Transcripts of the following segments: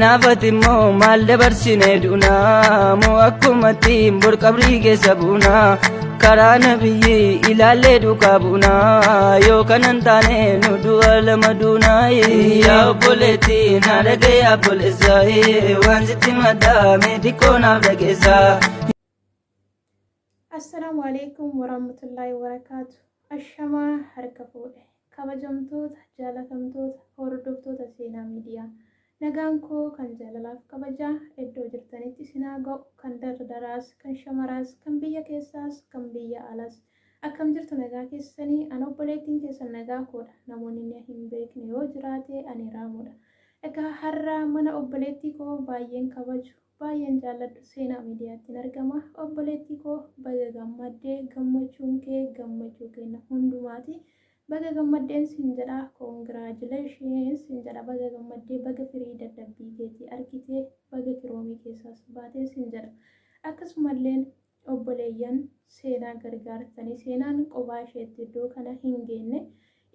Naafatimmoo maal dabarsinee duunaa moo akkumattiin borqabrii keessa buunaa karaa nabiyyii ilaallee duukaa buunaa yoo kanan taane nu du'a lama duunaa yaa obboleettii na dhagee obboleessaa waan sitti maddaame xiqqoo naaf dhageessaa. Assalaamu alaikum warahmatullahi wabarakaatu. Ashamaa harka fuudhe kabajamtoota jaalatamtoota hordoftoota seenaa miidiyaa. Nagaan koo kan jaalalaaf kabajaa iddoo jirtanitti isinaa ga'u kan dardaraas kan shamaraas kan biyya keessaas kan biyya alaas akkam jirtu nagaa keessanii ana obboleettiin keessan nagaa koodha namoonni hin beekne yoo jiraate ani raamuudha. Egaa har'a mana obboleettii koo baay'een kabaju baay'een jaalladhu seenaa miidiyaatti argama. Obboleettii koo baga gammaddee gammachuun kee gammachuu kenna hundumaati. Baga gammaddeen sin jedha congratulations sin jedha baga gammaddee baga firii dadhabbii keetii argitee baga kiroomii keessaas baatee sin jedha. Akkasumallee obboleeyyan seenaa gargaartanii seenaan qophaa isheetti iddoo kana hin geenye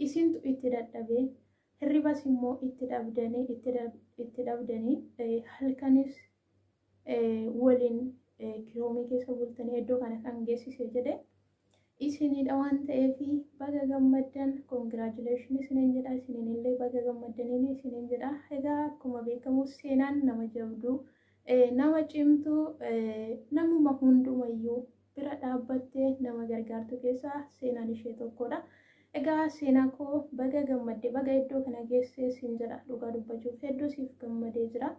isintu itti dadhabee hirribas immoo itti dhabdanii halkanis waliin kiroomii keessa bultanii iddoo kana kan geessise jedhe. Isinidha waan ta'eef baga gammaddan congratulations isiniin jedha isinillee baga gammaddaniin isiniin jedha. Egaa akkuma beekamu seenaan nama jabduu nama cimtuu namuma hundumayyuu bira dhaabbattee nama gargaartu keessaa seenaan ishee tokkodha. Egaa seenaa koo baga gammadde baga iddoo kana geessee sin jedha dhugaa dubbachuuf hedduu siif gammadee jira.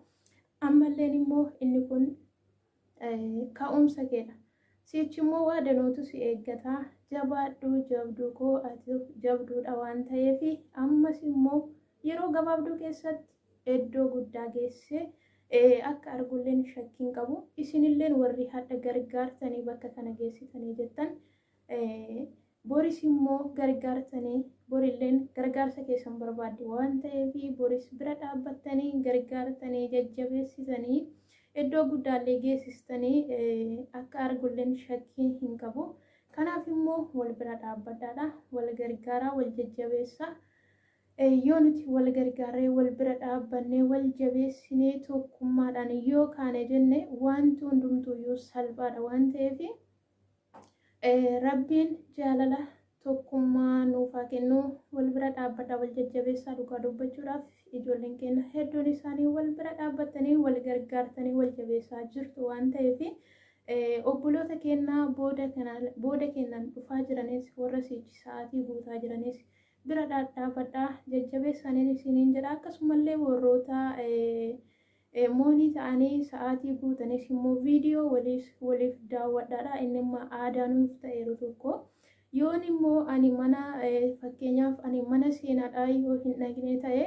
Ammalleen immoo inni kun ka'umsa keedha. Sichimmoo waa danootu si eeggataa jabaadhuu jabduu koo ati jabduudha waan ta'eef ammas immoo yeroo gabaabduu keessatti iddoo guddaa geesse akka argulleen shakkiin qabu isinilleen warri hadha gargaartanii bakka kana geessitanii jettan boris immoo gargaartanii borilleen gargaarsa keessan barbaadde waan ta'eef boris bira dhaabbattanii gargaartanii jajjabeessitanii iddoo guddaallee geessistanii akka argulleen shakkii hin qabu. Kanaaf immoo wal bira dhaabbadhaadha wal gargaaraa wal jajjabeessaa. Yoo nuti wal gargaarree wal bira dhaabbannee wal jabeessinee tokkummaadhaan yoo kaane jenne wanti hundumtuuyyuu salphaadha waan ta'eef rabbiin jaalala tokkummaa nuuf haa kennu wal bira dhaabbadhaa wal jajjabeessaa dhugaa dubbachuudhaaf ijoolleen keenya hedduun isaanii wal bira dhaabbatanii wal gargaartanii wal jabeessaa jirtu waan ta'eef obboloota keenya booda keenyaan dhufaa jiranis warra sichi sa'aatii guutaa jiranis bira dhaabbadhaa jajjabeessaniin isiniin jedha. Akkasumallee warroota moonii ta'anii sa'aatii guutanis immoo viidiyoo waliif daawwadhaadha inni amma aadaa nuuf ta'eeru tokko. Yoon immoo ani mana fakkeenyaaf ani mana seenaadhaa yoo hin dhaqne ta'e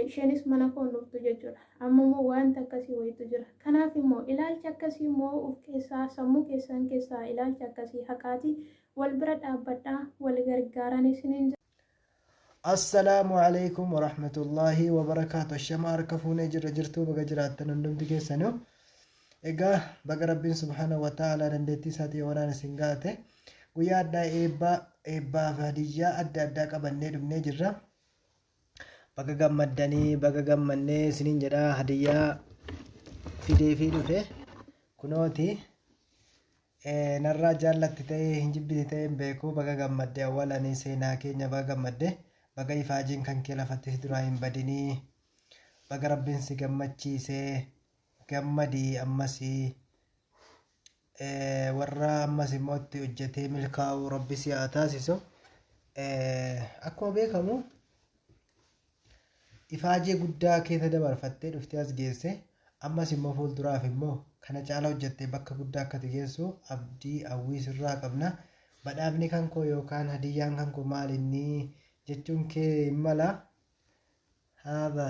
isheenis mana koon dhuftu jechuudha. Amma immoo wanta akkasii wayitu jira. Kanaaf immoo ilaalchi akkasii immoo of keessaa sammuu keessan keessaa ilaalchi akkasii haqaati wal bira dhaabbadhaa wal gargaaran isiniin jedha. Assalaamu alaikum warahmatullahi wabarakaatu. Ashama harka fuunee jirtu baga jiraattan hundumti keessanuu. Egaa baga rabbiin subhaanahu wa ta'ala dandeettii isaatii waraan isin gaate guyyaa addaa eebbaa fi hadiyyaa adda addaa qabannee dhufnee jirra. Baga gammaddanii baga gammannee isiniin jedha hadiyyaa fideefii dhufe kunooti narraa jaallatti ta'ee hin jibbiti ta'ee hin beeku baga gammadde awwalanii seenaa keenya baga gammadde baga ifaajiin kan kee lafatti duraa hin badinii baga rabbiin si gammachiisee gammadii ammasii warra ammas immoo itti hojjetee milkaa'uu rabbi si haa taasisu. Akkuma beekamu ifaajee guddaa keessa dabarfattee dhuftee as geesse ammas immoo fuulduraaf immoo kana caala hojjettee bakka guddaa akka geessu abdii hawwii sirraa qabna. Badhaafni kan koo yookaan hadiyyaan kan koo maal inni jechuun kee hin mala haadha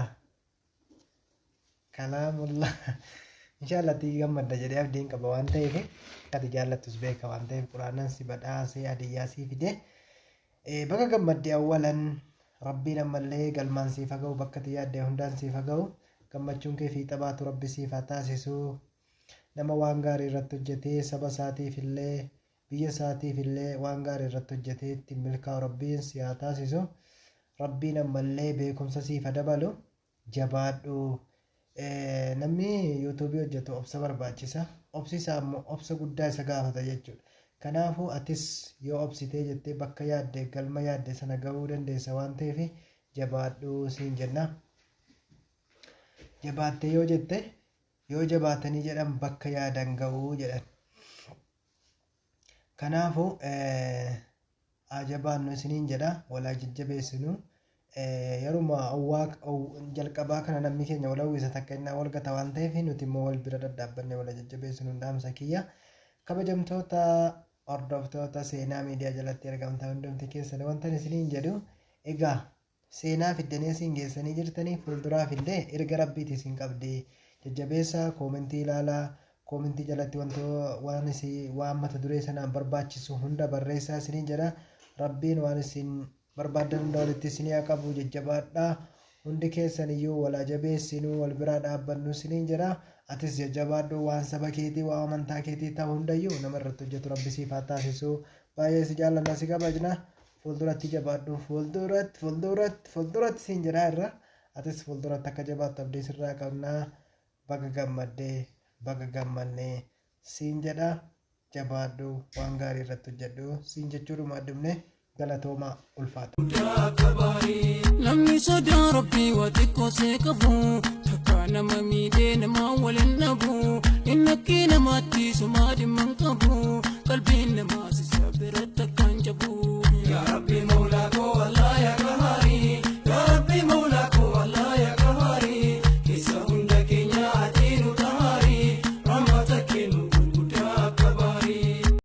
kalaamullah inshallah tii gammadda jedhee abdiin qaba waan ta'eef ati jaallattus beeka waan ta'eef quraanaan si badhaasee hadiyyaa sii fide baga gammadde awwalan rabbiin ammallee galmaan siif haa ga'u bakka ati yaadde hundaan siif haa ga'u gammachuun kee fiixa baatu rabbi siif haa taasisu. Nama waan gaarii irratti hojjetee saba isaatiif illee biyya isaatiif illee waan gaarii irratti hojjetee ittiin milkaa'u rabbiin si haa taasisu. Rabbiin ammallee beekumsa siif haa dabalu. jabaadhu. Namni yuutuubii hojjetu obsa barbaachisa. Obsi isaa immoo obsa guddaa isa gaafata jechuudha. Kanaafuu atis yoo obsitee jettee bakka yaadde galma yaadde sana gahuu dandeessa waan ta'eef jabaadhu siin jenna. Jabaattee yoo jette yoo jabaatanii jedhan bakka yaadan gahuu jedhan. Kanaafuu jabaannu isiniin jedha walaa jajjabeessinu. Yeruma jalqabaa kana namni keenya wal hawwisa takka innaa wal gata waan ta'eef nuti immoo wal bira daddaabbanne wal jajjabeessinu dhaamsa kiyya. Kabajamtoota hordoftoota seenaa miidiyaa jalatti argamtan hundumti keessan wantan isiniin jedhu egaa seenaa fiddanii isin geessanii jirtanii fuulduraaf illee erga rabbiiti isin qabdi jajjabeessaa koomentii ilaalaa koomentii jalatti waan mata duree sanaan barbaachisu hunda barreessaa isiniin jedha. Rabbiin waan isin barbaadan hunda walitti isinii haa qabu jajjabaadhaa. Hundi keessan iyyuu walaa jabeessinuu wal biraa dhaabbannu isiniin jedha. Atis jajjabaadhu waan saba keetii waan amantaa keetii ta'u hundayyuu nama irratti hojjetu Rabbi siif haa taasisu. Baay'ee si jaalladha si kabajna. Fuulduratti jabaadhu fuulduratti siin jedhaa irra. Atis fuulduratti akka jabaattu abdii sirraa qabnaa. Baga gammaddee baga gammannee siin jedha. Jabaadhu waan gaarii irratti hojjedhu siin jechuudhuma addumne galatoomaa ulfaata. Namni sodaa Rabbii waa xiqqoo see qabu takka nama miidhee nama waliin dhabu inni akka namaatti sumaa dhimma hin qabu qalbiin namaa si bira takka.